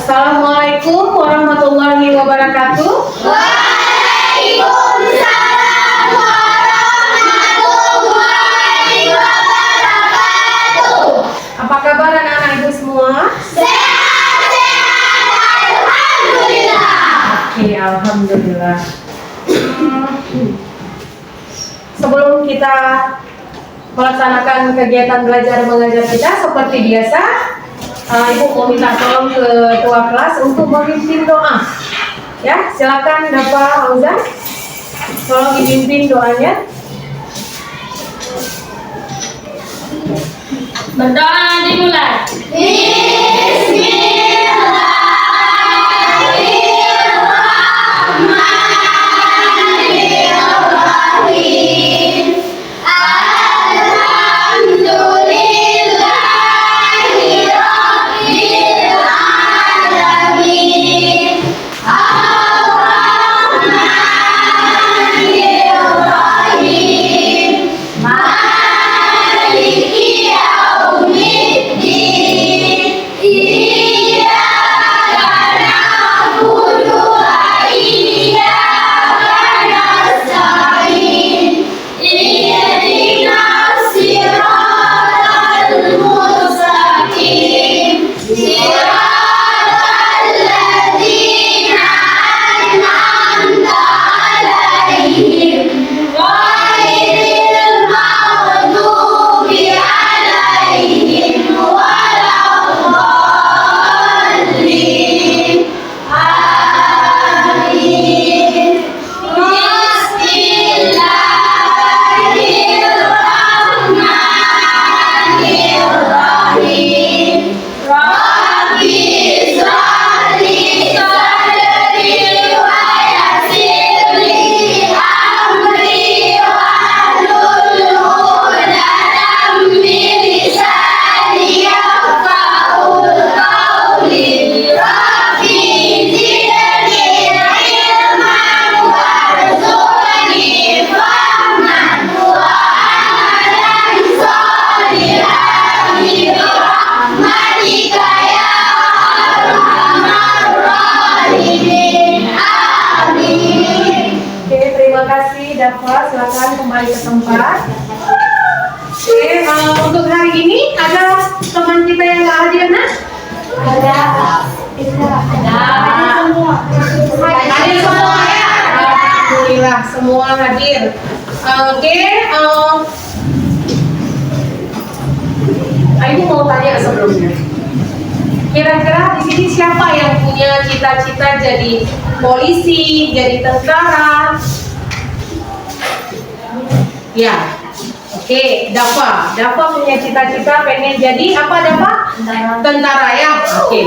Assalamualaikum warahmatullahi wabarakatuh. Waalaikumsalam warahmatullahi wabarakatuh. Apa kabar anak-anak ibu semua? Sehat-sehat, alhamdulillah. Oke, alhamdulillah. Sebelum kita melaksanakan kegiatan belajar mengajar kita seperti biasa, ibu mau minta tolong ke ketua kelas untuk memimpin doa. Ya, silakan Bapak Fauzan, tolong dipimpin doanya. Berdoa dimulai. Bismillahirrahmanirrahim. Alhamdulillahirabbil alamin. Ar-Rahmanirrahim. Maliki yaumiddin. Iyyaka na'budu wa iyyaka nasta'in. Ihdinas siratal mustaqim. Siratal ladzina an'amta 'alaihim ghairil maghdubi 'alaihim waladdallin. Amin. Bismillahirrahmanirrahim. Rabbi sholli sadri wa yassirli amri wahlul 'uqdatam min lisani yafqahul qawli. Rabbi zidni ilman warzuqni fahman wa amalan sholihan birahmatika ya arhamar rahimin. Amin. Oke, terima kasih Dafa. Silakan kembali ke tempat. Oke, untuk hari ini ada teman kita yang nggak hadir, nah? Ada. Hadir semua ya? Alhamdulillah, semua hadir. Oke, Ibu mau tanya sebelumnya. Kira-kira di sini siapa yang punya cita-cita jadi polisi, jadi tentara? Ya, oke, Dafa. Dafa punya cita-cita pengen jadi apa, Dafa? Tentara ya, oke.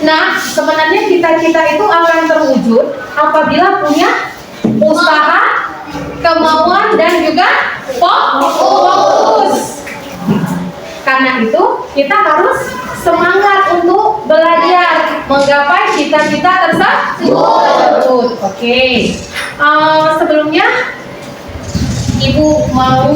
Nah, sebenarnya cita-cita itu akan terwujud apabila punya usaha, kemauan, dan juga fokus. Karena itu, kita harus semangat untuk belajar menggapai cita-cita tersebut. Oke. Sebelumnya, Ibu mau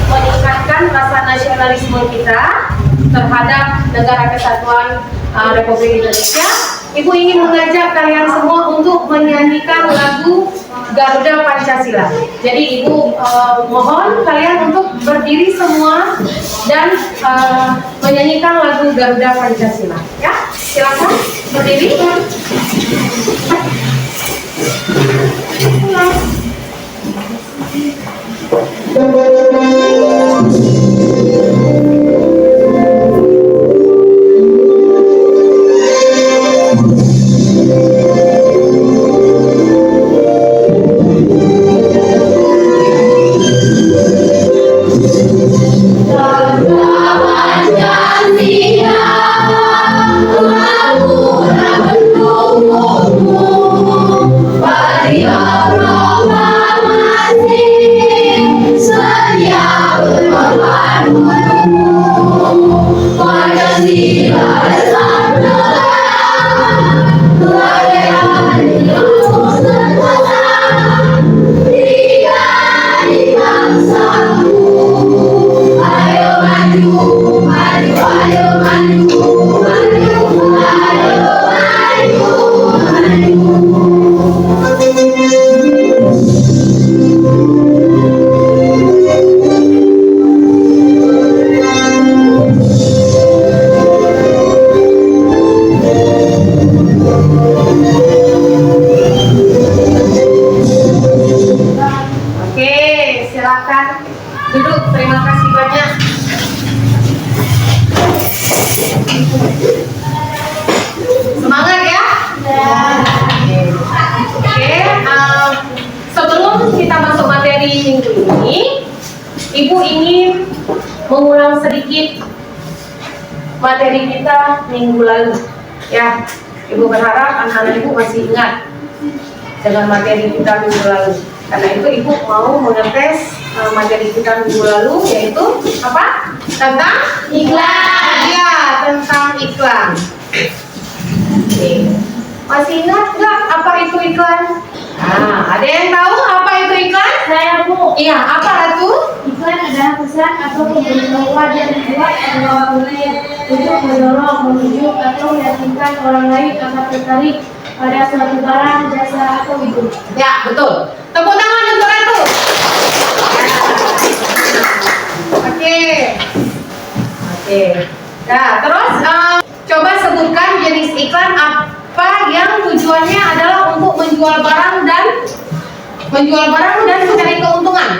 meningkatkan rasa nasionalisme kita terhadap Negara Kesatuan Republik Indonesia. Ibu ingin mengajak kalian semua untuk menyanyikan lagu Garuda Pancasila. Jadi Ibu mohon kalian untuk berdiri semua dan menyanyikan lagu Garuda Pancasila. Ya, silakan berdiri. Sedia Ibu ingin mengulang sedikit materi kita minggu lalu. Ya, Ibu berharap anak-anak Ibu masih ingat dengan materi kita minggu lalu. Karena itu Ibu mau mengetes materi kita minggu lalu, yaitu apa? Tentang Iklan. Ya, tentang iklan. Oke. Masih ingat nggak apa itu iklan? Nah, ada yang tahu apa itu iklan? Saya Bu. Iya, apa itu? Iklan adalah pesan atau pemberitahuan yang dibuat oleh orang lain untuk mendorong, membujuk atau meyakinkan orang lain akan tertarik pada suatu barang, jasa atau hidup. Ya, betul. Tepuk tangan untuk itu. Oke. Oke. Nah, terus coba sebutkan jenis iklan apa yang tujuannya adalah untuk menjual barang dan mencari keuntungan.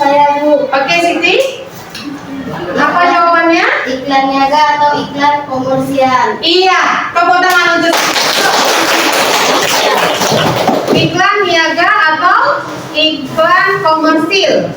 Saya Bu. Oke, Siti. Apa jawabannya? Iklan niaga atau iklan komersial. Iya, tepuk tangan untuk iklan niaga atau iklan komersil.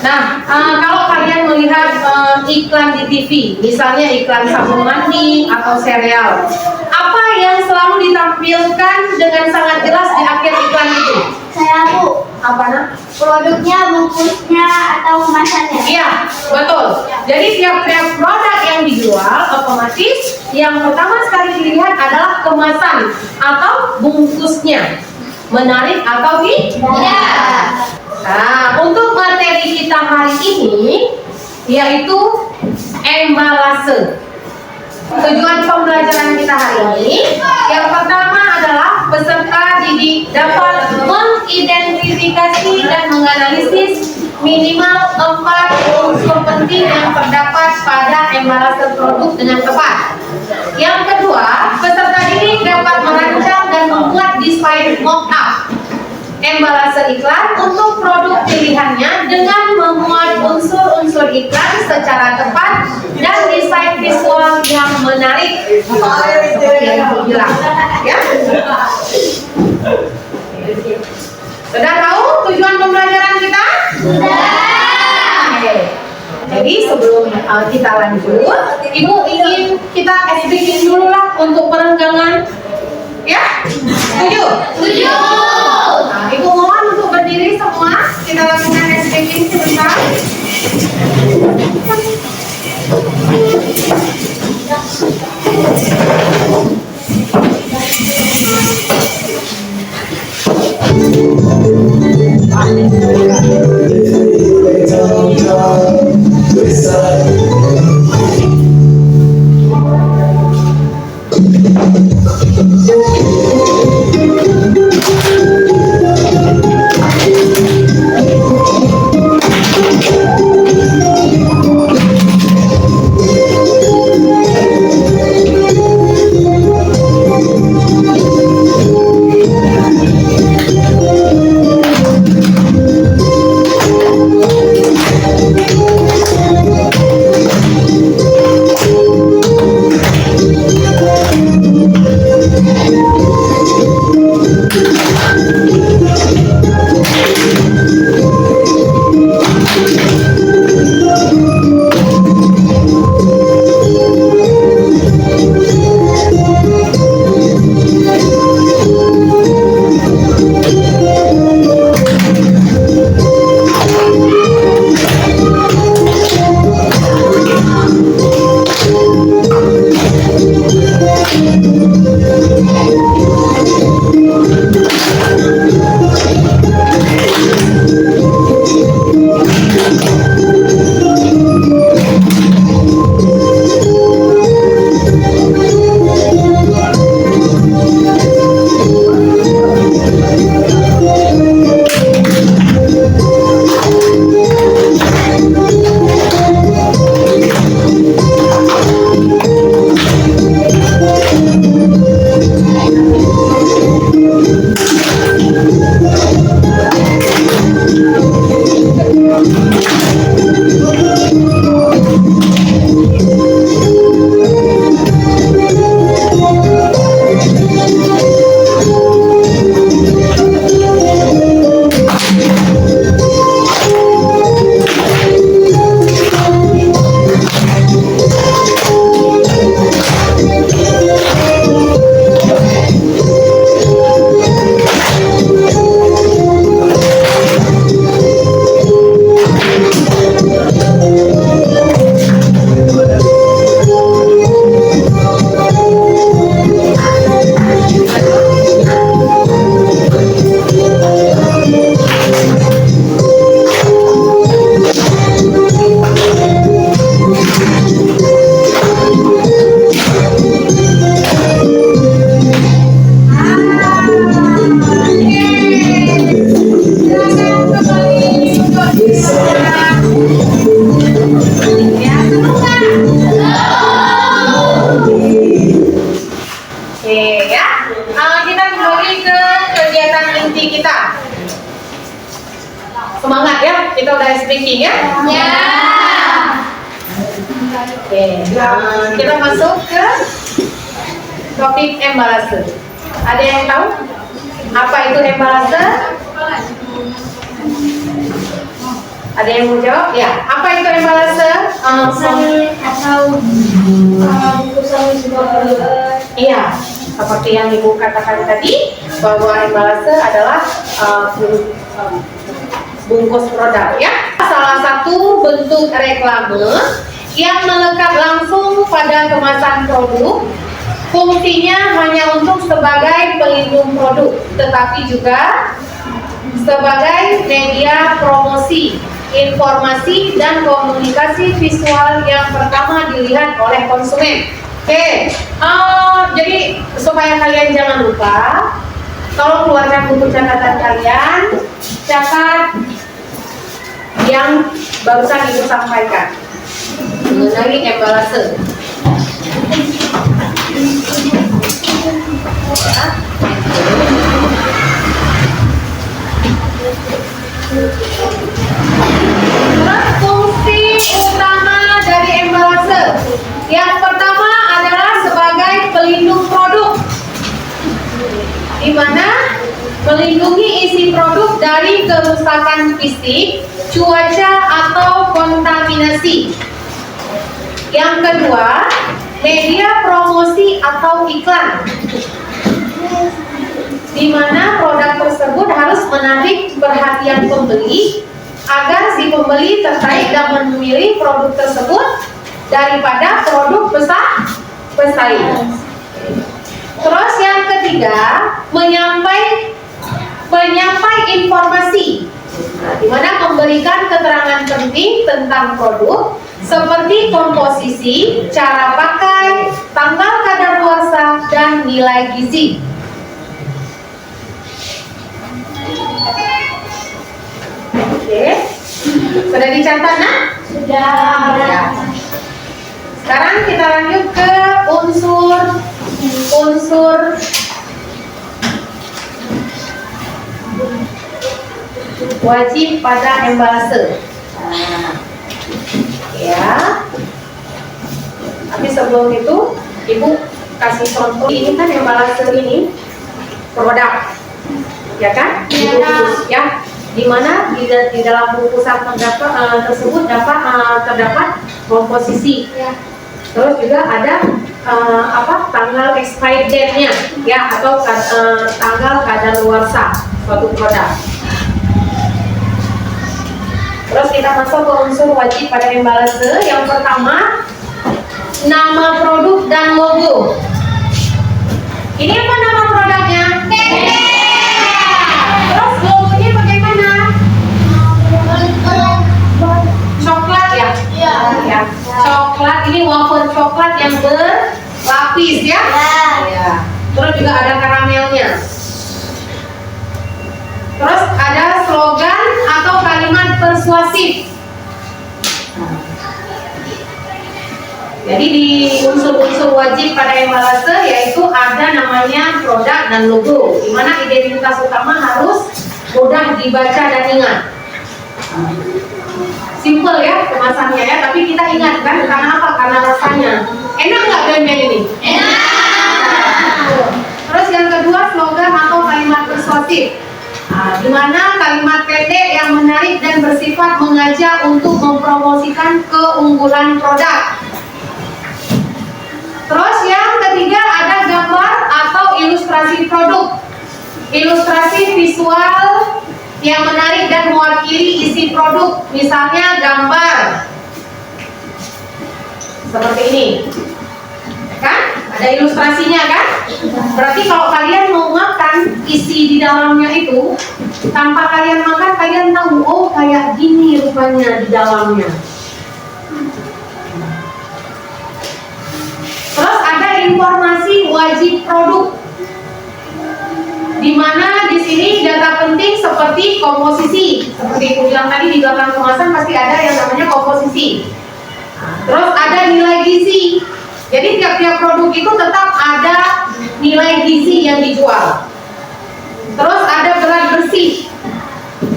Nah, kalau kalian melihat iklan di TV, misalnya iklan sabun mandi atau sereal, apa yang selalu ditampilkan dengan sangat jelas di akhir iklan itu? Saya Bu. Apa nak? Produknya, bungkusnya atau kemasannya. Iya, betul. Jadi tiap-tiap produk yang dijual otomatis yang pertama sekali dilihat adalah kemasan atau bungkusnya. Menarik atau tidak? Nah, untuk materi kita hari ini yaitu embalase. Tujuan pembelajaran kita hari ini yang pertama adalah peserta didik dapat mengidentifikasi dan menganalisis minimal 4 unsur penting yang terdapat pada embalase produk dengan tepat. Yang kedua, peserta didik dapat merancang dan membuat desain mock-up embalase iklan untuk produk pilihannya dengan memuat unsur-unsur iklan secara tepat dan desain visual yang menarik seperti yang aku bilang, ya. Sudah tahu tujuan pembelajaran kita? Sudah. Oke. Jadi sebelum kita lanjut, Ibu ingin kita SBK dulu lah untuk perenggangan, ya? Setuju? Setuju. Nah, Ibu mohon untuk berdiri semua. Kita lakukan SBK sebentar. Semangat ya, kita udah speaking ya. Ya. Oke, kita masuk ke topik embalase. Ada yang tahu apa itu embalase? Ada yang mau jawab? Ya, apa itu embalase? Atau bungkusan sebuah produk. Iya, seperti yang Ibu katakan tadi, bahwa embalase adalah bungkus produk ya. Salah satu bentuk reklame yang melekat langsung pada kemasan produk. Fungsinya hanya untuk sebagai pelindung produk, tetapi juga sebagai media promosi, informasi, dan komunikasi visual yang pertama dilihat oleh konsumen. Oke, jadi supaya kalian jangan lupa, tolong keluarkan buku catatan kalian, catat yang barusan Ibu sampaikan mengenai embalase. Fungsi utama dari embalase yang pertama adalah sebagai pelindung produk, di mana melindungi isi produk dari kerusakan fisik, cuaca, atau kontaminasi. Yang kedua, media promosi atau iklan, di mana produk tersebut harus menarik perhatian pembeli agar si pembeli tertarik dan memilih produk tersebut daripada produk pesaing. Terus yang ketiga, menyampai informasi, di mana memberikan keterangan penting tentang produk seperti komposisi, cara pakai, tanggal kadaluarsa, dan nilai gizi. Oke, sudah dicatat nak? Sudah. Sekarang kita lanjut ke unsur wajib pada embalase. Ya. Tapi sebelum itu, Ibu kasih contoh. Ini kan embalase ini produk, ya kan? Ya. Di mana di dalam bungkusan tersebut terdapat komposisi. Terus juga ada tanggal expired date-nya, ya, atau tanggal kadaluarsa suatu produk. Terus kita masuk ke unsur wajib pada embalase. Yang pertama, nama produk dan logo. Ini apa nama produknya? Terus logonya bagaimana? Coklat ya? Ya. Coklat, ini wafer coklat yang berlapis ya? Ya. Terus juga ada karamelnya. Terus ada slogan atau kalimat persuasif. Jadi di unsur-unsur wajib pada embalase yaitu ada namanya produk dan logo, di mana identitas utama harus mudah dibaca dan ingat. Simple ya kemasannya ya, tapi kita ingat kan karena apa? Karena rasanya. Enak nggak ben-ben ini? Enak. Terus yang kedua, slogan atau kalimat persuasif. Di mana kalimat pendek yang menarik dan bersifat mengajak untuk mempromosikan keunggulan produk. Terus yang ketiga ada gambar atau ilustrasi produk. Ilustrasi visual yang menarik dan mewakili isi produk. Misalnya gambar seperti ini, kan? Ada ilustrasinya kan? Berarti kalau kalian mau makan isi di dalamnya itu, tanpa kalian makan kalian tahu, oh kayak gini rupanya di dalamnya. Terus ada informasi wajib produk, di mana di sini data penting seperti komposisi. Seperti aku bilang tadi, di belakang kemasan pasti ada yang namanya komposisi. Terus ada nilai gizi. Jadi tiap-tiap produk itu tetap ada nilai gizi yang dijual. Terus ada berat bersih.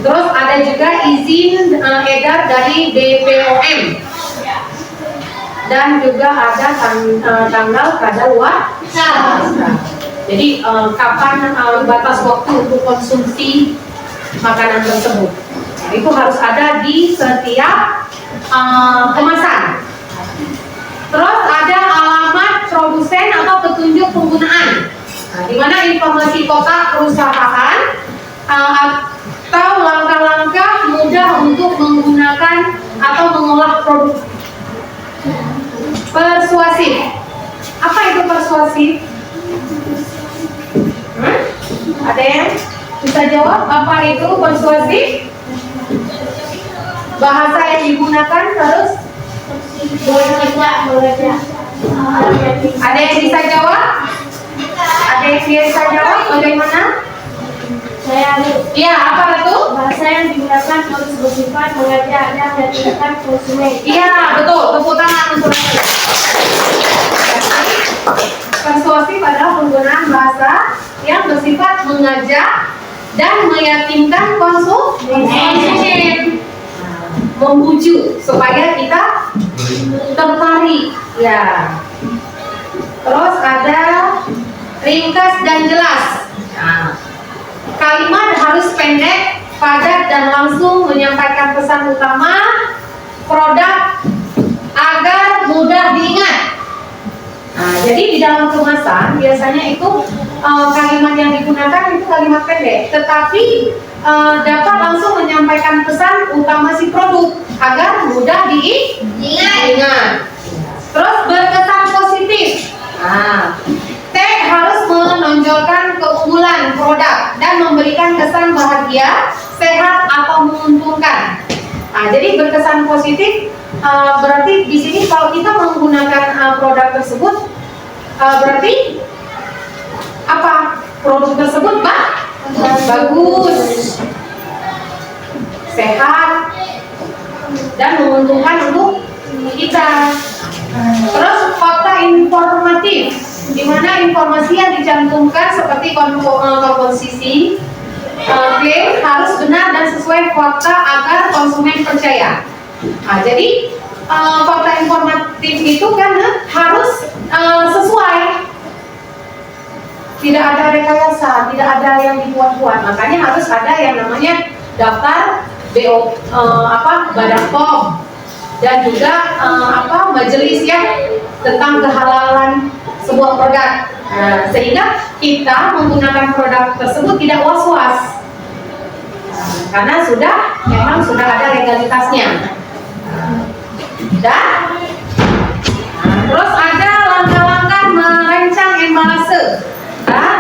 Terus ada juga izin edar dari BPOM dan juga ada tanggal kadaluarsa. Jadi kapan batas waktu untuk konsumsi makanan tersebut. Itu harus ada di setiap kemasan. Terus ada alamat produsen atau petunjuk penggunaan, di mana informasi kotak perusahaan atau langkah-langkah mudah untuk menggunakan atau mengolah produk. Persuasif. Apa itu persuasif? Ada yang bisa jawab apa itu persuasif? Bahasa yang digunakan harus ada yang bisa jawab? Ada yang bisa jawab bagaimana? Iya, apa itu? Bahasa yang digunakan harus bersifat mengajak dan meyakinkan konsumen. Iya, betul. Tepuk tangan untuk itu. Persuasif adalah penggunaan bahasa yang bersifat mengajak dan meyakinkan konsumen, membujuk supaya kita tertarik. Ya. Terus ada ringkas dan jelas. Kalimat harus pendek, padat, dan langsung menyampaikan pesan utama produk agar mudah diingat. Jadi di dalam kemasan biasanya itu kalimat yang digunakan itu kalimat pendek, tetapi dapat langsung menyampaikan pesan utama si produk agar mudah diingat. Terus berkesan positif. Tag harus menonjolkan keunggulan produk dan memberikan kesan bahagia, sehat atau menguntungkan. Jadi berkesan positif berarti di sini kalau kita menggunakan produk tersebut berarti apa? Produk tersebut bagus, sehat, dan menguntungkan untuk kita. Terus fakta informatif, di mana informasi yang dicantumkan seperti komposisi klaim harus benar dan sesuai fakta agar konsumen percaya. Jadi fakta informatif itu kan harus sesuai, tidak ada rekayasa, tidak ada yang dibuat-buat. Makanya harus ada yang namanya daftar Badan POM dan juga majelis ya tentang kehalalan sebuah produk, sehingga kita menggunakan produk tersebut tidak was-was karena memang sudah ada legalitasnya. Dan terus ada langkah-langkah merancang embalase.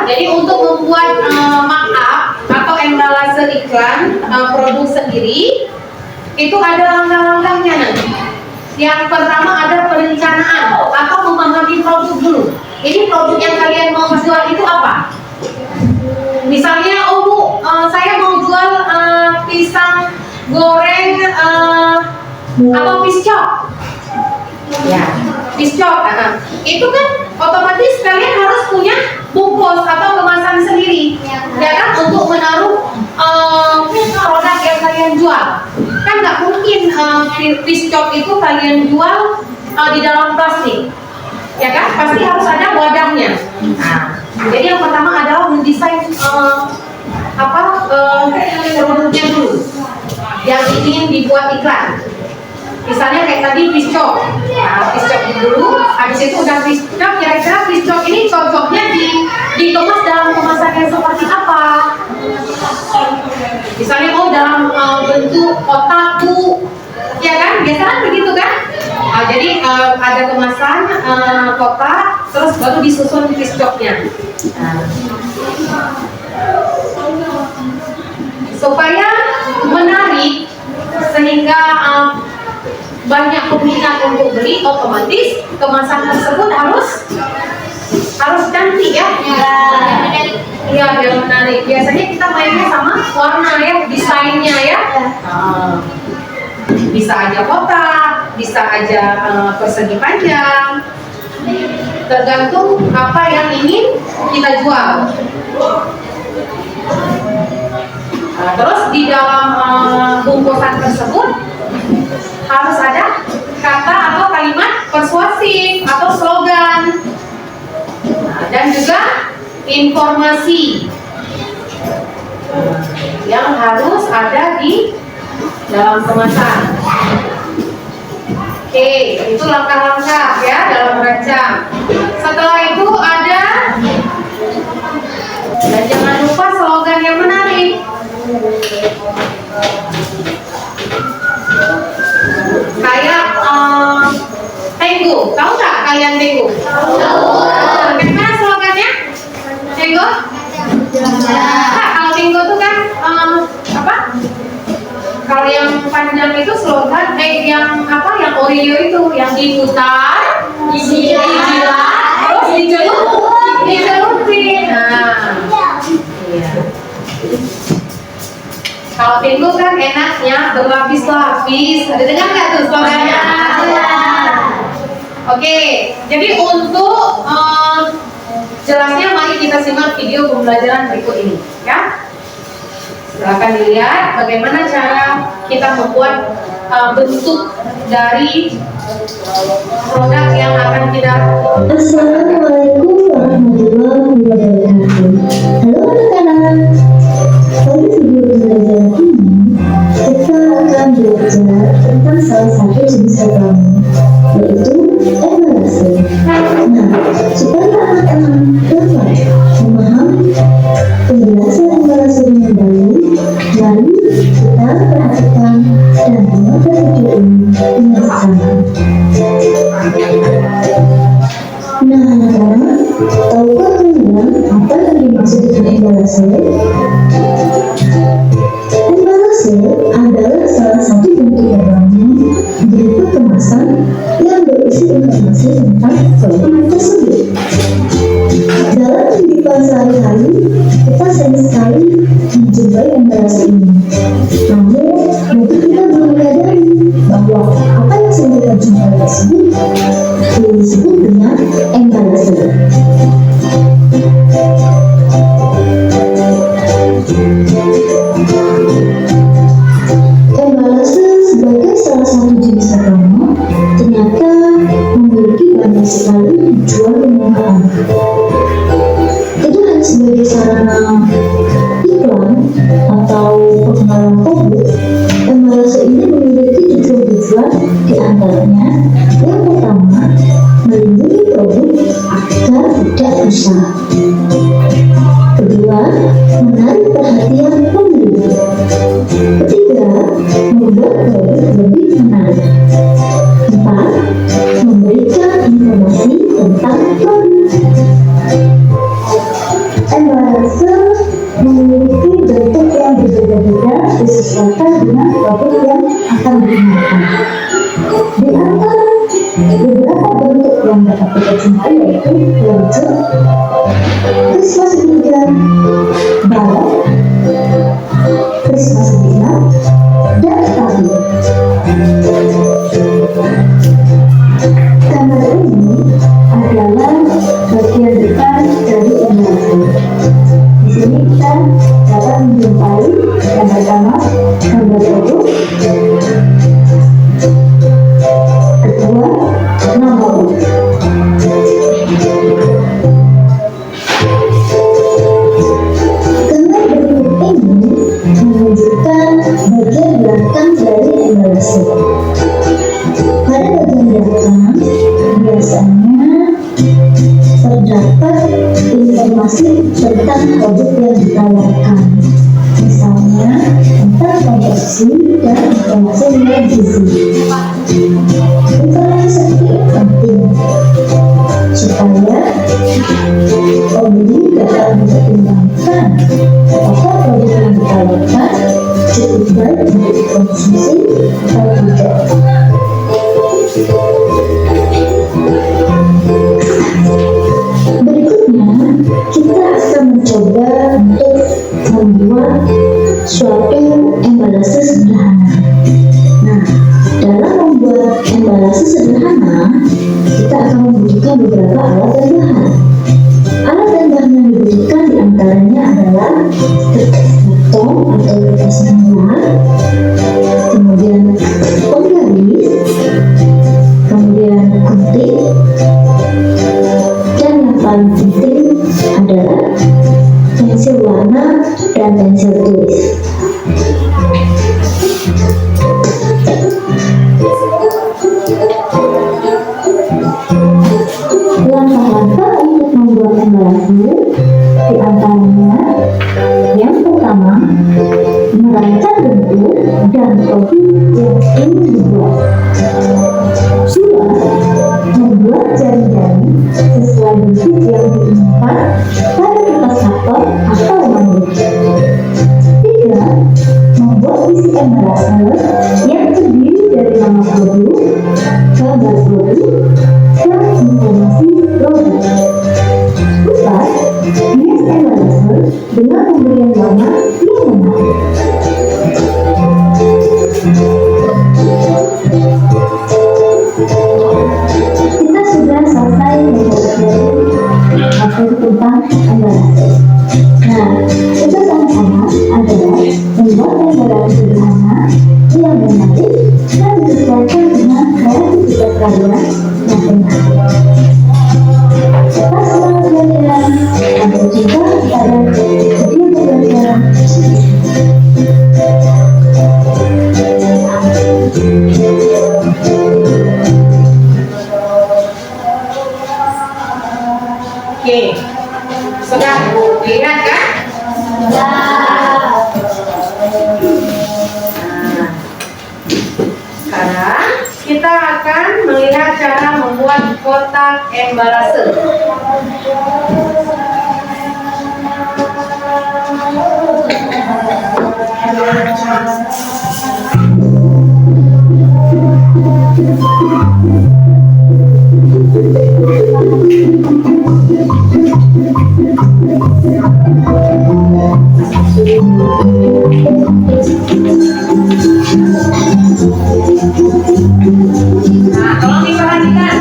Jadi untuk membuat markup atau embalase iklan produk sendiri itu ada langkah-langkahnya nanti. Yang pertama ada perencanaan atau memahami produk dulu. Ini produk yang kalian mau jual itu apa? Misalnya, Bu, saya mau jual pisang goreng atau piscok. Ya, piscok. Itu kan otomatis kalian harus punya bungkus atau kemasan sendiri, ya kan, untuk menaruh produk yang kalian jual. Kan nggak mungkin piscok itu kalian jual di dalam plastik, ya kan? Pasti harus ada wadahnya. Jadi yang pertama adalah mendesain produknya dulu yang ingin dibuat iklan. Misalnya kayak tadi piscok, piscok dulu, habis itu udah piscok, kira-kira piscok ini cocoknya dikemas dalam kemasan yang seperti apa? Misalnya dalam bentuk kotak, Bu, ya kan? Biasanya begitu kan? Jadi ada kemasan kotak, terus baru disusun piscoknya. Supaya menarik sehingga banyak peminat untuk beli, otomatis kemasan tersebut harus cantik ya. Iya, biar menarik. Biasanya kita mainnya sama warna ya, desainnya ya. Bisa aja kotak, bisa aja persegi panjang, tergantung apa yang ingin kita jual. Terus di dalam tersebut harus ada kata atau kalimat persuasif atau slogan. Nah, dan juga informasi yang harus ada di dalam kemasan. Oke, itu langkah-langkah ya dalam merancang. Setelah itu ada, dan jangan lupa slogan yang menarik. Kayak Tenggu, tahu nggak kalian Tenggu? Tahu. Bagaimana slogannya? Tenggu? Nah, kalau Tenggu itu kan apa? Kalau yang panjang itu slogan, yang apa? Yang Oreo itu, yang diputar, dijilat, terus dicelupin. Nah, iya. Kalau Tenggu kan enaknya berlapis-lapis. Ada dengar nggak tuh slogannya? Oke, jadi untuk jelasnya mari kita simak video pembelajaran berikut ini, ya. Silakan dilihat bagaimana cara kita membuat bentuk dari produk yang akan kita. Assalamualaikum warahmatullahi wabarakatuh. Halo anak-anak. Pada video pembelajaran ini kita akan belajar tentang salah satu jenis reklame, yaitu embalase. Nah, supaya anak-anak dapat memahami penjelasan embalase dengan baik, mari kita perhatikan dan menonton video ini dengan bersama. Nah, anak-anak, tahukah kalian apa yang dimaksud dengan embalase? Embalase adalah salah satu bentuk reklame berupa kemasan yang berisi informasi tentang produk tersebut. Dalam kehidupan sehari-hari, kita sering sekali menjumpai embalase ini. Namun, mungkin kita belum menyadari bahwa apa yang sering kita jumpai tersebut disebut dengan embalase. Embalase sebagai salah satu jenis reklame ternyata memiliki banyak sekali tujuan penggunaan. Itu hanya sebagai sarana iklan atau pengenalan produk. Embalase ini memiliki tujuan di antaranya yang pertama, melindungi produk agar tidak rusak. Kedua, menarik perhatian pembeli. Ketiga, membuat produk lebih menarik. Empat, memberikan informasi tentang produk. Embalase memiliki bentuk yang berbeda-beda disesuaikan dengan produk yang akan digunakan. Di antara beberapa bentuk yang dapat kita jumpai yaitu lonceng, Christmas Begin, balon, Christmas Begin, dan tabir. Gambar ini adalah bagian depan dari embalase. Di sini kita dapat menjumpai yang pertama gambar produk, kedua nomor. Gambar berikut ini menunjukkan bagian belakang dari embalase. Pada bagian belakang biasanya terdapat informasi tentang produk yang ditawarkan, misalnya tentang produksi dan informasi nilai gizi. Informasi seperti ini penting supaya pembeli dapat mempertimbangkan apakah produk yang ditawarkan cukup baik untuk dikonsumsi atau tidak. Berikutnya, kita akan mencoba untuk membuat suatu embalase sederhana. Nah, dalam membuat embalase sederhana, kita akan membutuhkan beberapa alat dan bahan. Alat dan bahan yang dibutuhkan diantaranya adalah kertas karton atau kertas manila, kemudian bentuk dan produk yang ingin dibuat. 2. Membuat jari-jari sesuai bentuk yang diinginkan pada kertas karton atau manila. 3. Membuat isi embalasan yang terdiri dari nama produk, gambar produk, dan informasi produk. 4. Hias embalasan dengan pemberian warna yang menarik. Kita sudah selesai mempelajari materi tentang embalasan. Nah, tugas sama-sama adalah membuat lembaran sederhana yang menarik dan disesuaikan dengan kreativitas kalian masing-masing. Tetap semangat belajar. Sampai jumpa pada video pembelajaran. Oke, sudah lihat kan? Sekarang kita akan melihat cara membuat kotak embalase. Nah, tolong diperhatikan.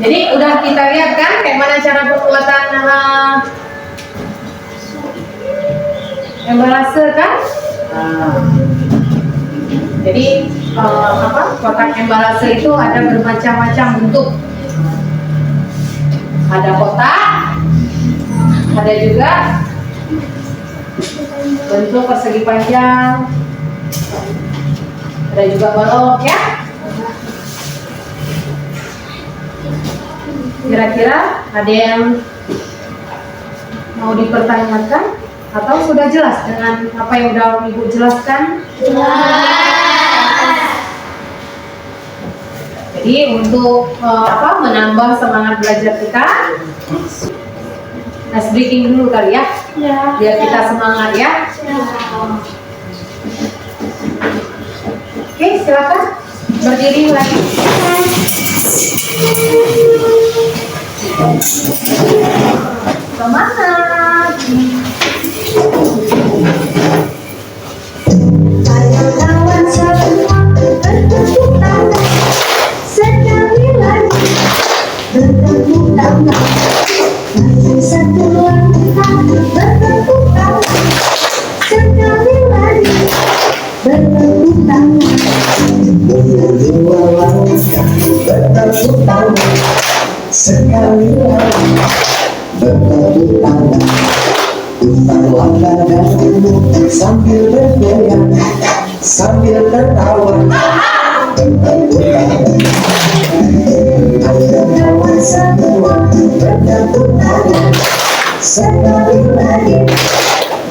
Jadi udah kita lihat kan kayak mana cara perbuatan embalase kan? Jadi kotak embalase itu ada bermacam-macam bentuk. Ada kotak, ada juga bentuk persegi panjang, ada juga balok ya. Kira-kira ada yang mau dipertanyakan atau sudah jelas dengan apa yang udah Ibu jelaskan? Jadi untuk menambah semangat belajar kita, ice breaking dulu kali ya, biar kita semangat ya. Oke, silakan berdiri lagi. Semangat. Ayo kawan semua bertepuk tangan sekali lagi, bertepuk tangan. Ayo satu langkah bertepuk tangan sekali lagi, bertepuk tangan. Dua langkah bertepuk tangan sekali lagi, bertepuk tangan. Putar langkah dahulu sambil bergoyang, sambil tertawa. Bertepuk tangan. Ayo kawan semua bertepuk tangan sekali lagi,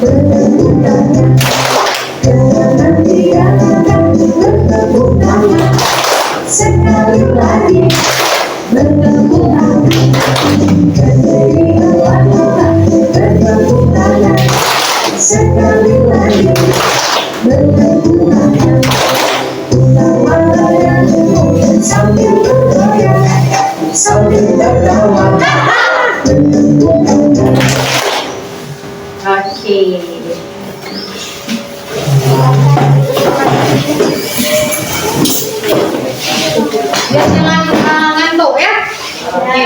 bertepuk tangan. Kanan tiga langkah bertepuk tangan sekali lagi, bertepuk tangan. Kiri dua langkah bertepuk tangan sekali lagi, bertepuk tangan. Putar langkah sambil bergoyang, sambil tertawa. Bertepuk tangan. Oke. Biar jangan ngantuk ya. Oke.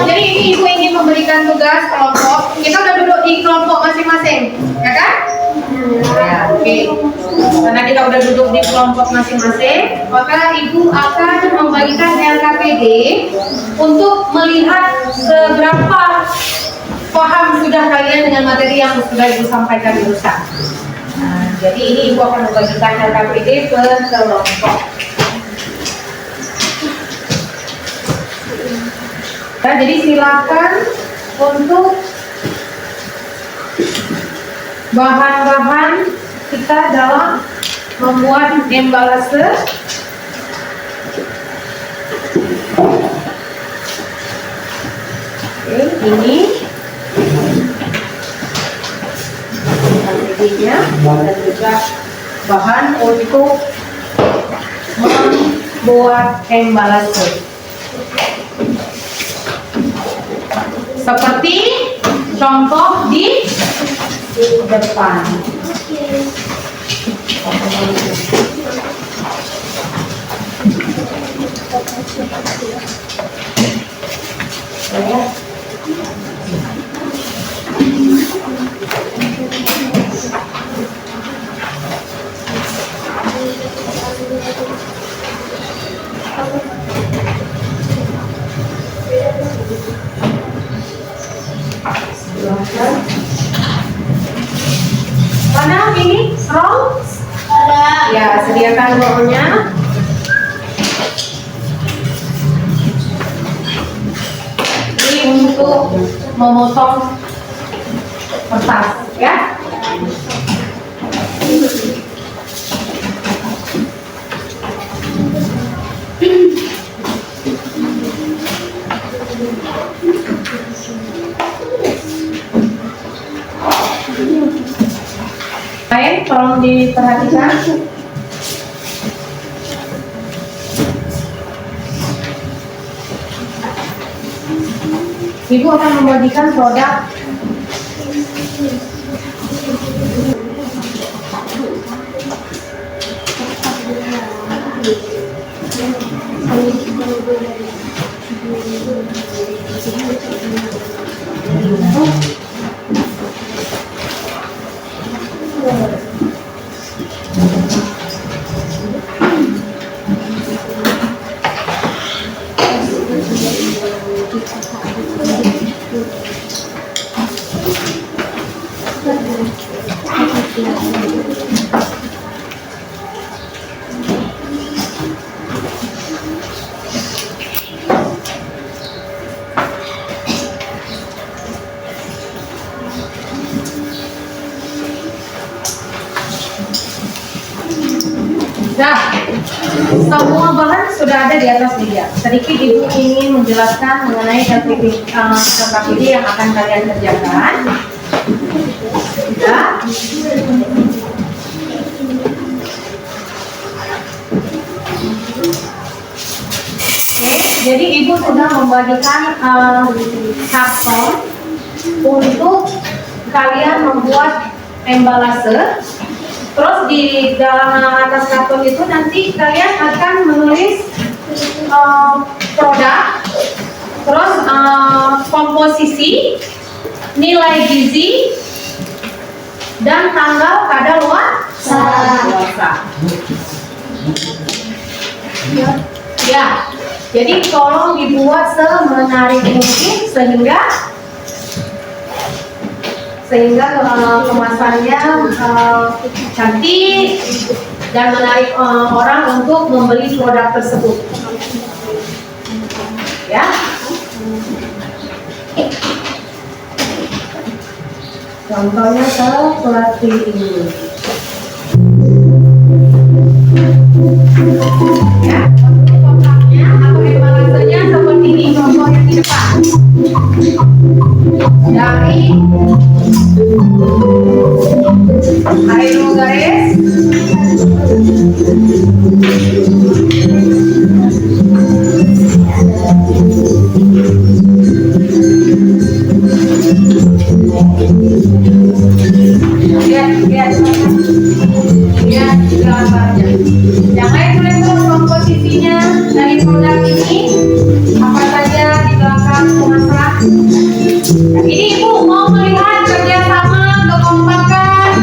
Jadi ini Ibu ingin memberikan tugas kelompok. Kita udah duduk di kelompok masing-masing, ya kan? Ya, oke. Karena kita udah duduk di kelompok masing-masing, maka Ibu akan membagikan LKPD untuk melihat seberapa paham sudah kalian dengan materi yang sudah Ibu sampaikan barusan. Jadi ini Ibu akan membagikan LKPD per kelompok. Nah, jadi silakan untuk bahan-bahan kita dalam membuat embalase. Oke, ini LKPD-nya dan juga bahan untuk membuat embalase. Seperti contoh di depan. Mana ini? Roll? sediakan golongnya. Ini untuk memotong kertas, ya. Baik, tolong diperhatikan. Ibu akan membagikan produk Nah, semua bahan sudah ada di atas meja. Sedikit Ibu ingin menjelaskan mengenai LPPD yang akan kalian kerjakan. Ya. Oke, jadi Ibu sudah membagikan karton untuk kalian membuat embalase. Terus di dalam atas karton itu nanti kalian akan menulis produk, terus komposisi, nilai gizi, dan tanggal kadaluarsa. Ya, jadi tolong dibuat semenarik mungkin sehingga kemasannya cantik dan menarik orang untuk membeli produk tersebut. Ya. Contohnya seperti ini. Ya, untuk kotaknya atau embalasenya seperti ini, contoh yang di depan. Dari air garis lihat gambarnya. Jangan tulis komposisinya dari produk ini apa saja di belakang kemasan. Nah, ini Ibu mau melihat kerjasama kekompakan.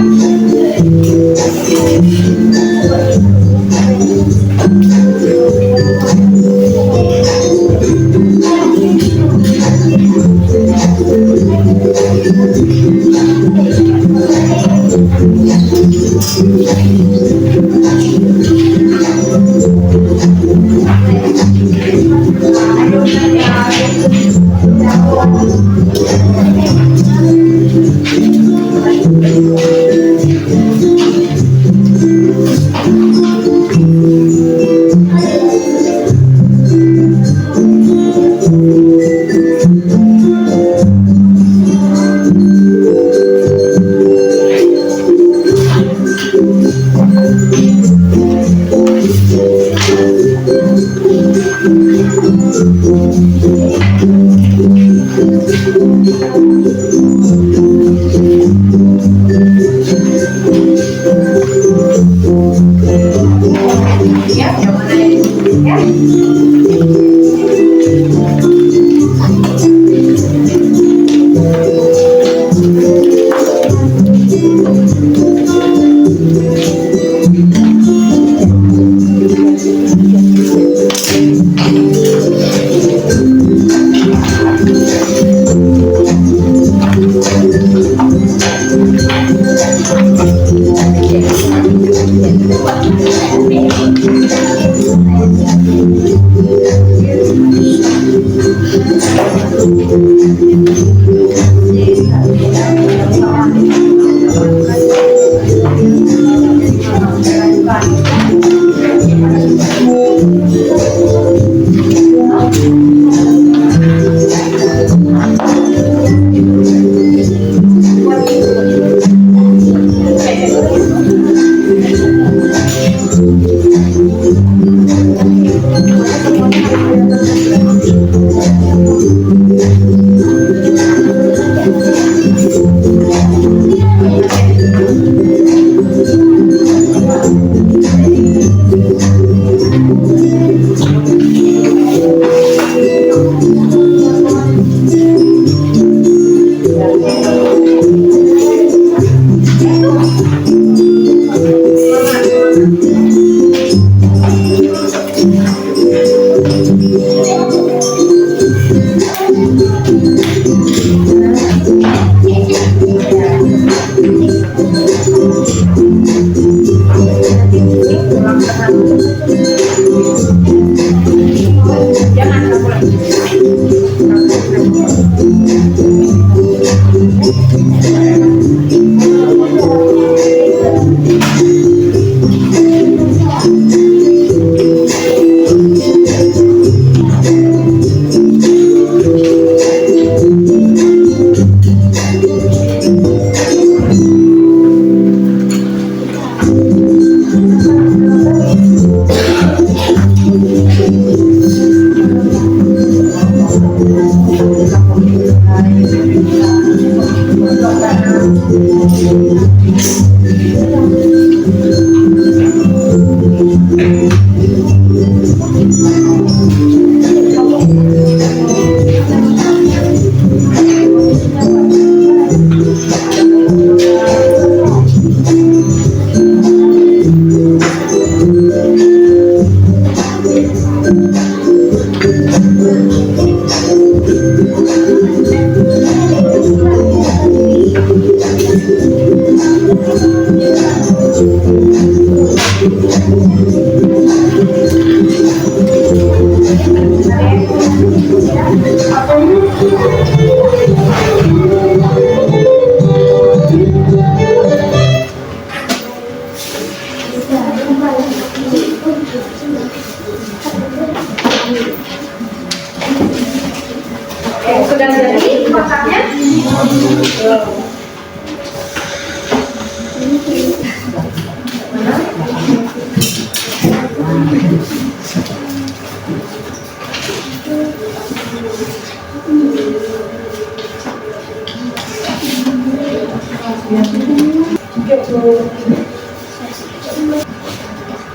Sudah jadi masaknya?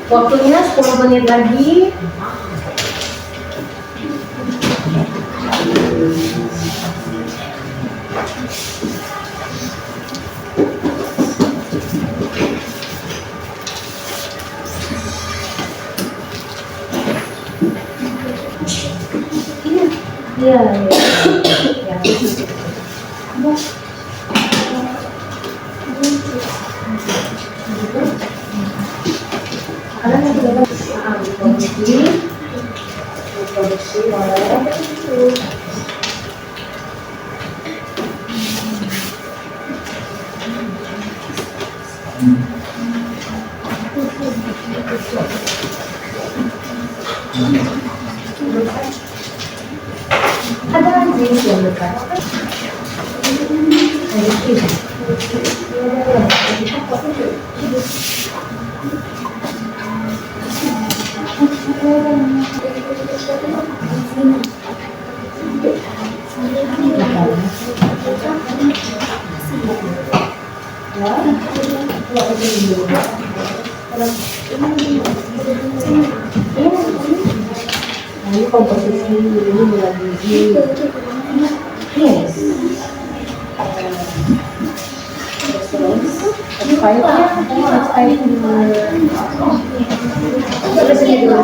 Waktunya 10 menit lagi. Iya, ya. Sekarang yang kita diproduksi oleh ada jenis yang dekat. Ini komposisi ini mulai biji. Yes. Terus kainnya harus kain terus ini dulu.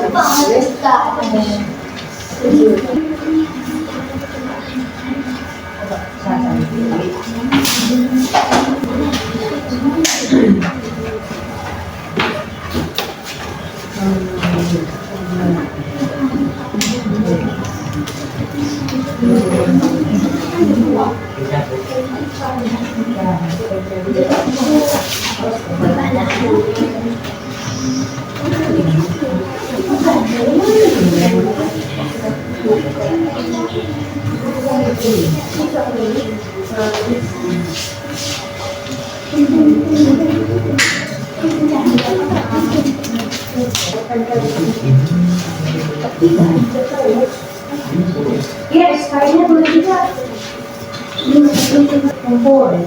Iya, sekalinya boleh juga. Kumpul.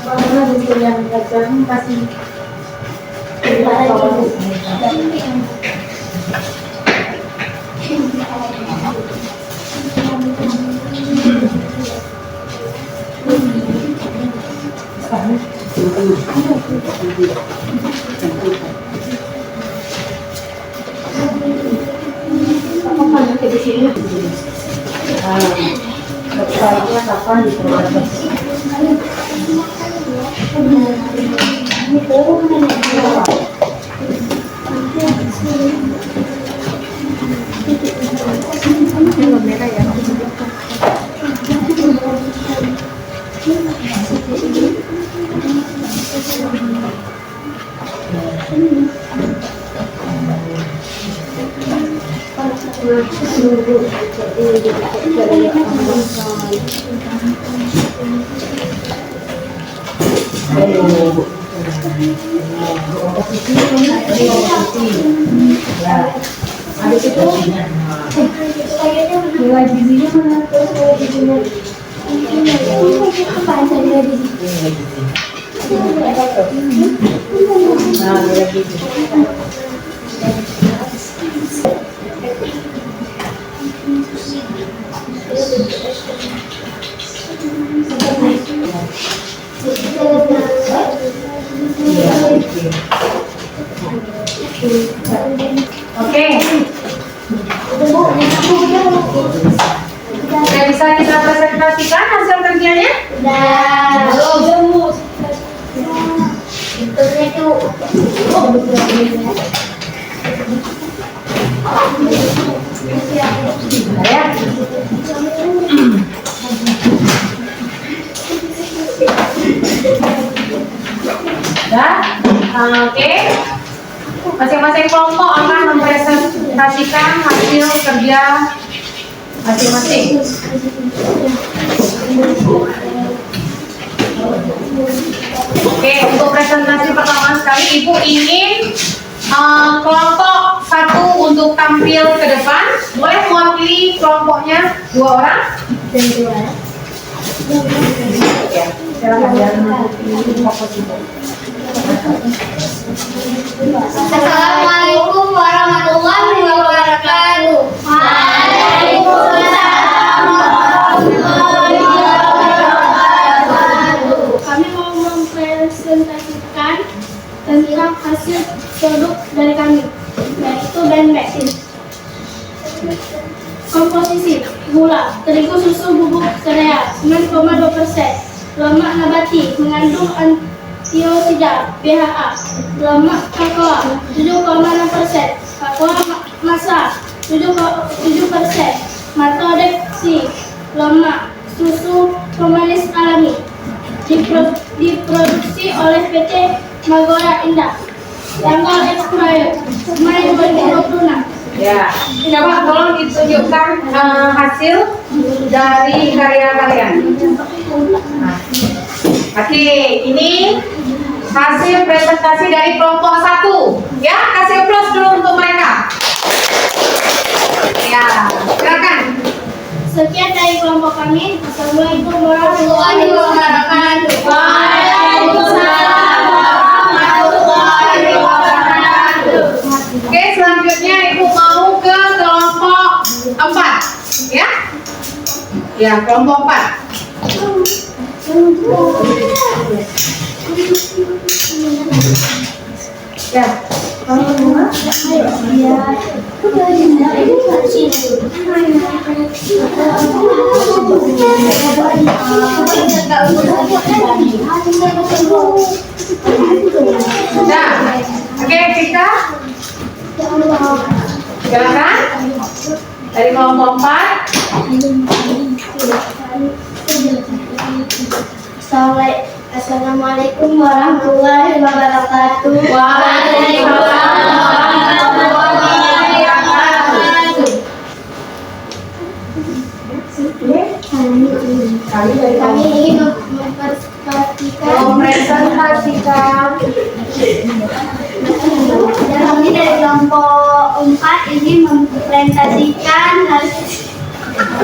Karena buku yang dagang kasih website-nya kapan diproses? Habis itu nilai gizinya mana? Nilai gizinya apa aja nilai gizi? Nah, nilai gizi. Oke. Sudah bisa kita presentasikan hasil kerjanya? Belum. Internet tuh. Oke. Masing-masing kelompok akan mempresentasikan hasil kerja masing-masing. Oke, untuk presentasi pertama sekali Ibu ingin kelompok satu untuk tampil ke depan. Boleh mewakili kelompoknya 2 orang? Ya, silakan. Assalamualaikum warahmatullahi wabarakatuh. Waalaikumsalam warahmatullahi wabarakatuh. Kami mau mempresentasikan tentang hasil produk dari kami, yaitu bensin. Komposisi: gula, terigu, susu, bubuk sereal 9,2%, lemak nabati mengandung antioksidan BHA, lemak kakao 7,6%, kakao masa 7%, maltodextrin, lemak, susu pemanis alami. Diproduksi oleh PT Magora Indah. Tanggal expired Mei 2026. Ya, coba tolong ditunjukkan hasil dari karya kalian. Nah, oke, ini hasil presentasi dari kelompok 1. Ya, kasih plus dulu untuk mereka. Ya, silakan. Sekian dari kelompok kami. Assalamualaikum warahmatullahi wabarakatuh. Waalaikumsalam warahmatullahi wabarakatuh. Oke, selanjutnya Ibu mau ke kelompok 4. Ya? Ya, kelompok 4. Ya, kamu bunga? Ya. Nah, oke, kita Silakan. Dari kelompok 4. Assalamualaikum warahmatullahi wabarakatuh. Waalaikumsalam warahmatullahi wabarakatuh. Kami ingin mempresentasikan kami dari kelompok 4 ingin mempresentasikan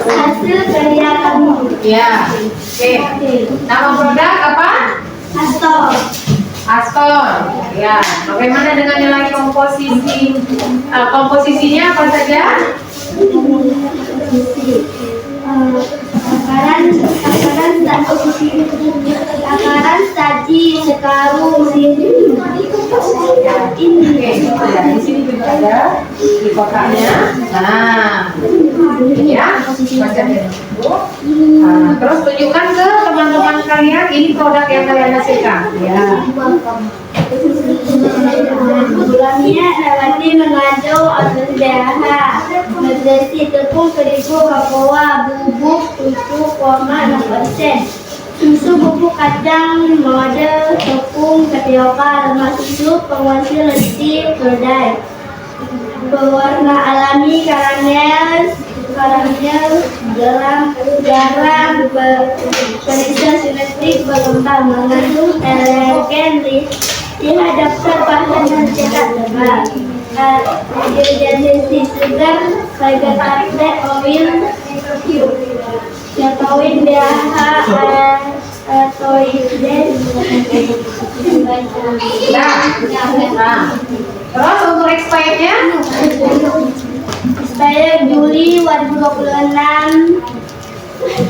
hasil karya kami. Ya, oke. Nama produk apa? Astor. Astor. Ya, bagaimana dengan nilai komposisi? Komposisinya apa saja? Takaran saji sekarung ini. Oke, di sini juga ada di kotaknya. Nah, ya, baca dulu. Terus tunjukkan ke teman-teman kalian ini produk yang kalian hasilkan. Ya. Bulannya lewati mengadu atau dahaga berisi tepung terigu cocoa bubuk 7,6%, susu bubuk kacang mode tepung tapioka lemak susu penghasil letih kedelai berwarna alami karamel garam perisa simetrik berkembang mengandung elegen dihadapkan bahan dan cetak tebal ingredients sugar vegetable oil yatoin DHA atau Terus untuk expirednya? Expired Juli 2026.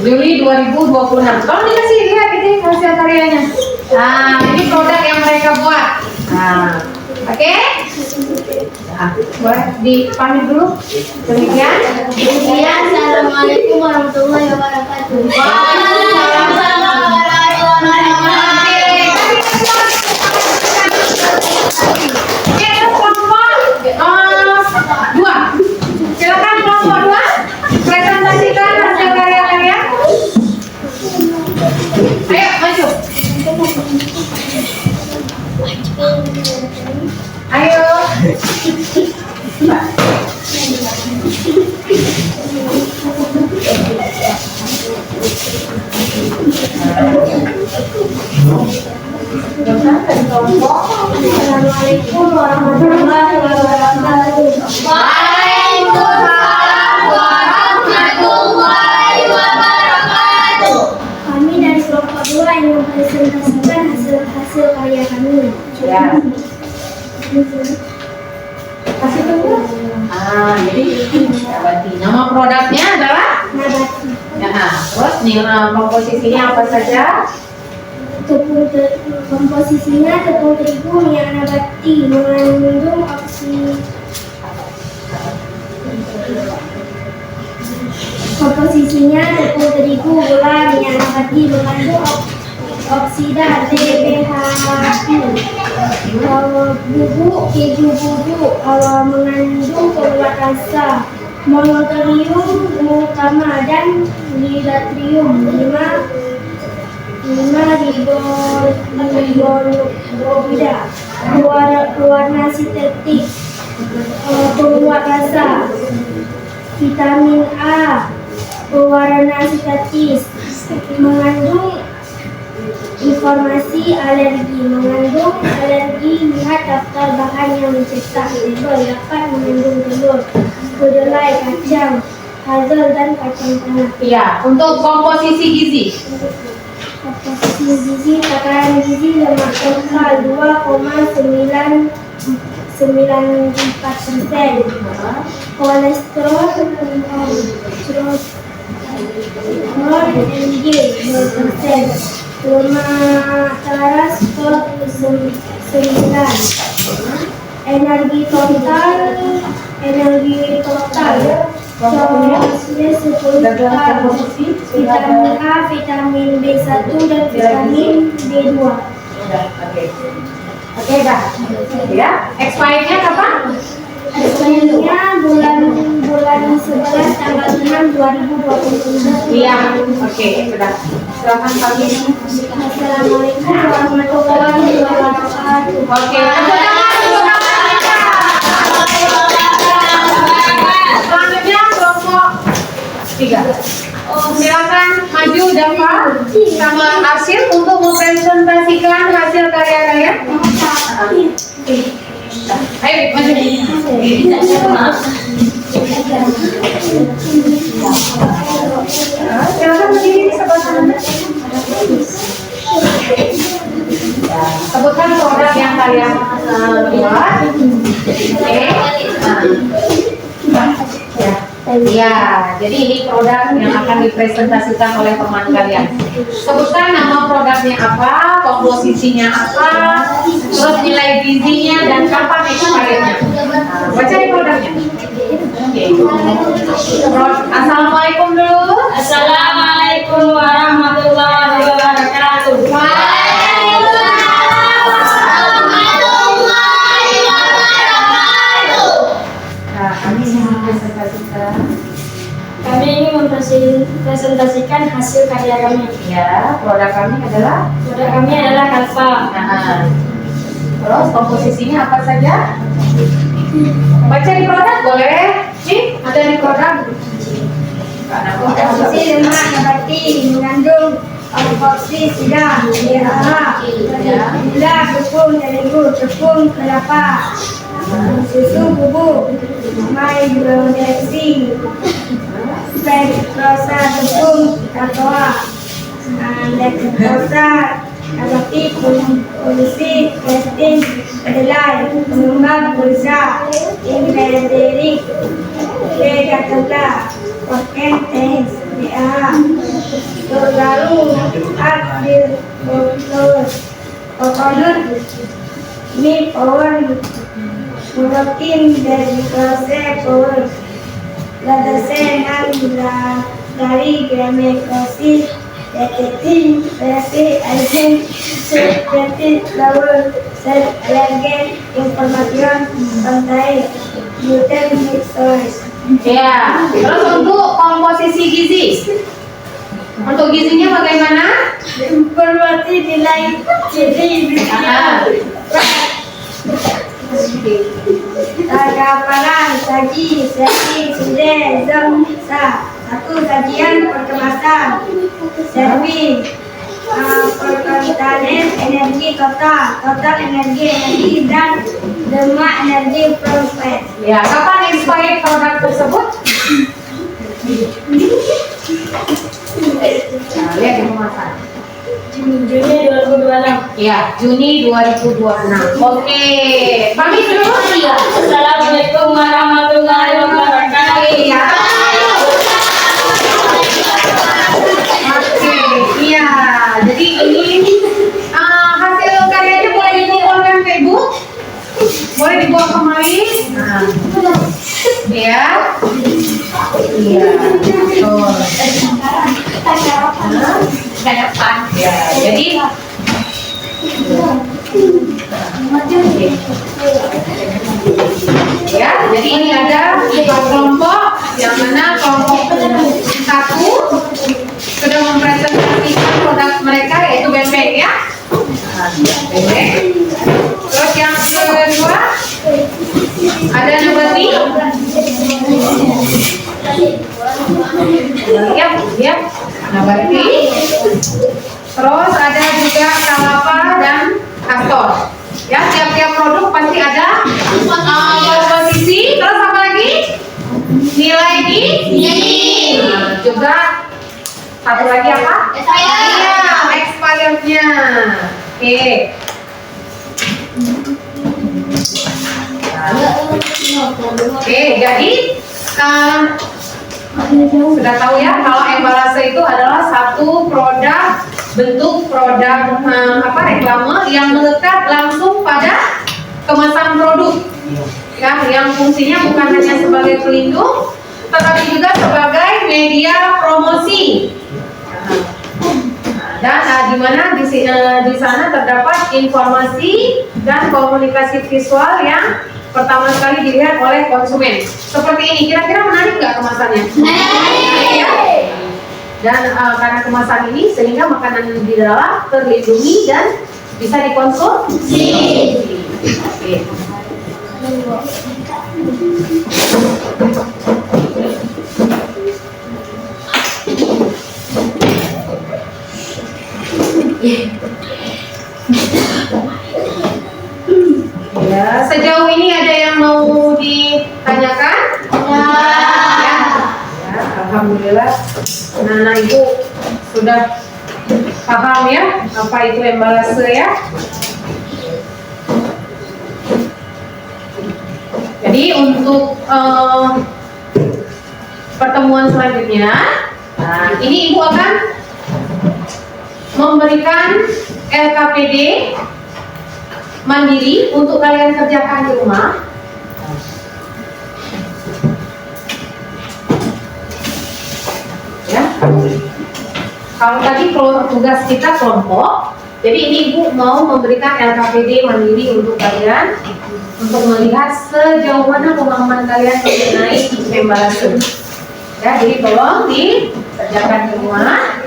Juli 2026. Kalau dikasih lihat ini hasil karyanya. Nah, ini produk yang mereka buat. Nah, oke? Nah, boleh dipamit dulu. Demikian. Assalamualaikum warahmatullahi wabarakatuh. Waalaikumsalam warahmatullahi wabarakatuh. Oke, terus kelompok 2. Silakan kelompok 2 presentasikan hasil karya kalian. Ayo maju. Ayo. Assalamualaikum warahmatullahi wabarakatuh. Waalaikumsalam warahmatullahi wabarakatuh. Kami dari kelompok 2 yang mempresentasikan hasil karya kami. Ya. Kasih dulu. Jadi nabati. Nama produknya adalah Nabati. ya. Terus nilai komposisinya apa saja? Komposisinya tepung terigu minyak nabati mengandung komposisinya tepung terigu gula minyak nabati mengandung oksida DBHQ bubuk keju bubuk mengandung penguat rasa monoterium utama dan lilatrium 5 ribonuklida warna sintetik penguat rasa vitamin A pewarna sintetis mengandung informasi alergi lihat daftar bahan yang dicetak label dapat mengandung telur kedelai kacang hazel dan kacang tanah. Iya, untuk komposisi gizi. Komposisi gizi takaran gizi lemak total 2,94%, kolesterol mg 2%, lemak taras 9, energi total Soalnya 10 vitamin A, vitamin B1 dan vitamin B2. Oke. Oke, dah. Ya, expirednya kapan? Tanggalnya bulan 11 tanggal 6 2029. Iya, oke, sudah. Silakan kami. Assalamualaikum warahmatullahi wabarakatuh. Oke. Selanjutnya kelompok 3. Silakan maju Dava sama Arsyil untuk mempresentasikan hasil karya kalian. Ayo maju. Silakan berdiri di sebelah sana. Sebutkan produk yang kalian buat. Ya, jadi ini produk yang akan dipresentasikan oleh teman kalian. Sebutkan nama produknya apa, komposisinya apa, terus nilai gizinya dan kapan expirednya. Baca di produknya. Assalamualaikum dulu. Assalamualaikum warahmatullahi wabarakatuh. Nah, kami ingin mempresentasikan. Kami ingin mempresentasikan hasil karya kami. Ya, produk kami adalah. Produk kami adalah kalpa. Nah, terus komposisinya apa saja? Baca di produk boleh? Nih, ada di produk. Komposisi lemak nabati mengandung alkoksi sidang, DHA, gula, tepung terigu, tepung kelapa, susu bubuk, hidrodeksi, spektrosa tepung katoa, lektosa nabati, polisi, testing, kedelai, pengembang pulsa, inverterik, Kekatala, Wakentes, DA, Togaru, Akbil, Kotos, Kokonut, Mi Power, Murokin, dari proses Power, Ladasenan, dari Gramekrosis, Deketin, Versi, Algen, Seperti, Flower, Set, Alergen, Information, Pantai, Gluten, Mixois. Ya, terus untuk komposisi gizi. Untuk gizinya bagaimana? Informasi nilai gizi Tagaparan, saji, sesi, sude, zem, sa. 1. Sajian perkemasan. Servis. Perkontanen energi total energi dan lemak energi proses. Ya, kapan expired produk tersebut? Nah, lihat di kemasan. Juni 2026. Ya, Juni 2026. Oke, pamit dulu. Assalamualaikum warahmatullahi wabarakatuh. Ya. Oke, iya. Jadi ini hasil karyanya boleh dikumpulkan ke Ibu? Boleh dibawa kemari? Nah, ya. Iya. Betul. Ya, jadi ya, jadi ini ada 4 kelompok, yang mana kelompok 1 sudah mempresentasikan produk mereka yaitu bebek ya. Bebek. Terus yang kedua ada nabati. Ya, nabati. Terus ada juga kalapa dan kastor. Ya, tiap-tiap produk pasti ada komposisi. Terus apa lagi? Nilai gizi. Nah, juga satu lagi apa? Iya, expirednya. Oke. Oke, jadi sudah tahu ya kalau embalase itu adalah satu produk bentuk produk reklame yang melekat langsung pada kemasan produk ya, yang fungsinya bukan hanya sebagai pelindung tetapi juga sebagai media promosi. Dan di mana di sana terdapat informasi dan komunikasi visual yang pertama sekali dilihat oleh konsumen. Seperti ini, kira-kira menarik nggak kemasannya? Menarik ya. Dan karena kemasan ini sehingga makanan di dalam terlindungi dan bisa dikonsumsi. Oke. Ya, sejauh ini ada yang mau ditanyakan? Ya. Ya, alhamdulillah. Nah, Ibu sudah paham ya apa itu embalase ya. Jadi untuk pertemuan selanjutnya, nah, ini Ibu akan memberikan LKPD mandiri untuk kalian kerjakan di rumah. Ya. Kalau tadi tugas kita kelompok, jadi ini Ibu mau memberikan LKPD mandiri untuk kalian untuk melihat sejauh mana pemahaman kalian mengenai embalase. Ya, jadi tolong dikerjakan di rumah.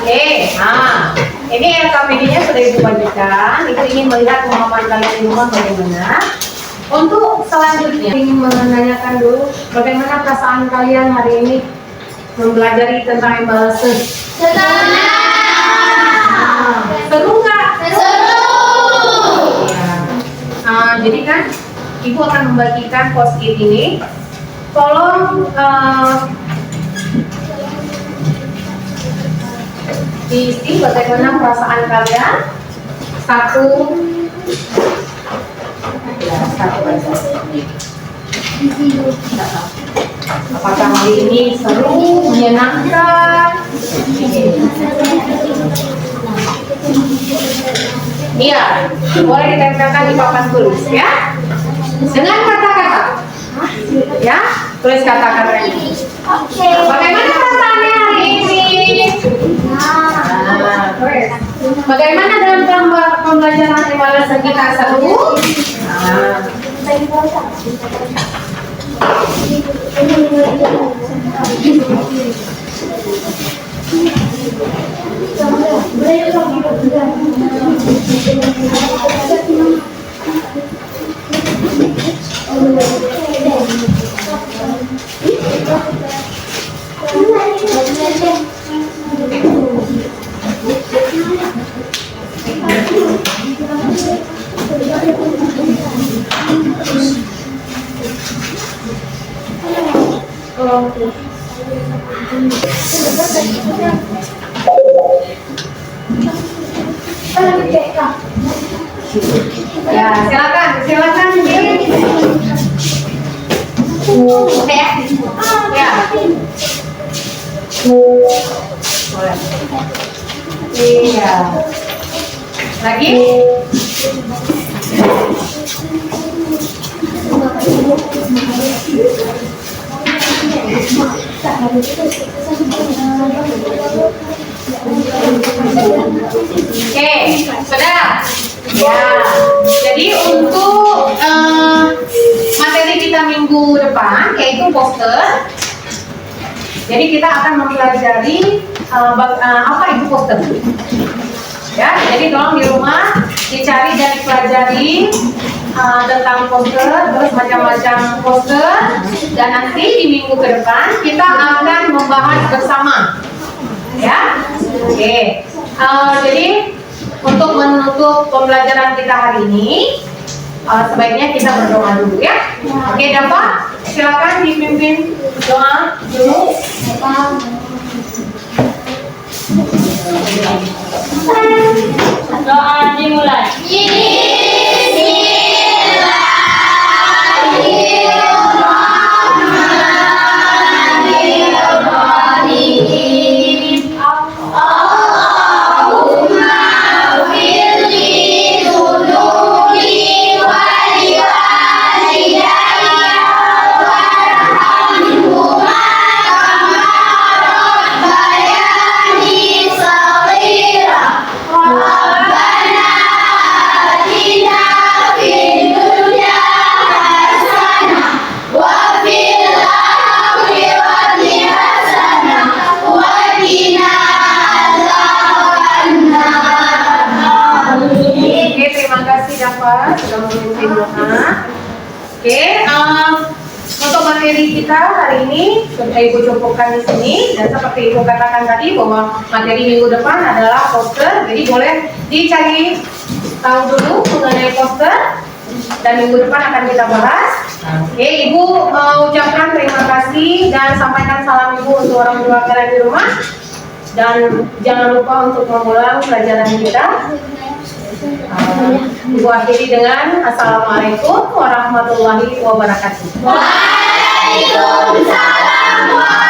Oke, nah ini LKPD-nya sudah Ibu bagikan. Ibu ingin melihat pemahaman kalian di rumah bagaimana. Untuk selanjutnya ingin menanyakan dulu bagaimana perasaan kalian hari ini mempelajari tentang embalase. Senang. Seru nggak? Seru. Ya. Jadi kan Ibu akan membagikan post-it ini. Tolong diisi bagaimana perasaan kalian. Satu aja. Apakah hari ini seru, menyenangkan? Iya, boleh ditempelkan di papan tulis ya. Dengan kata-kata, ya, tulis kata-kata ini. Bagaimana perasaannya hari ini? Nah, bagaimana dalam pembelajaran embalase kita seru? Nah. Ya, silakan. Ya. Boleh. Iya. Lagi? Oke, sudah. Ya. Jadi untuk materi kita minggu depan yaitu poster. Jadi kita akan mempelajari apa itu poster. Ya, jadi tolong di rumah dicari dan dipelajari tentang poster, terus macam-macam poster, dan nanti di minggu ke depan kita akan membahas bersama. Ya, Oke, jadi untuk menutup pembelajaran kita hari ini, sebaiknya kita berdoa dulu ya. Oke, Dafa, silakan dipimpin doa dulu. Doa dimulai. Oke, terima kasih Dafa sudah memimpin doa. Oke, untuk materi kita hari ini sudah Ibu cukupkan di sini, dan seperti Ibu katakan tadi bahwa materi minggu depan adalah poster, jadi boleh dicari tahu dulu mengenai poster dan minggu depan akan kita bahas. Oke, Ibu ucapkan terima kasih dan sampaikan salam Ibu untuk orang tua kalian di rumah, dan jangan lupa untuk mengulang pelajaran kita. Ibu akhiri dengan Assalamualaikum warahmatullahi wabarakatuh. Waalaikumsalam.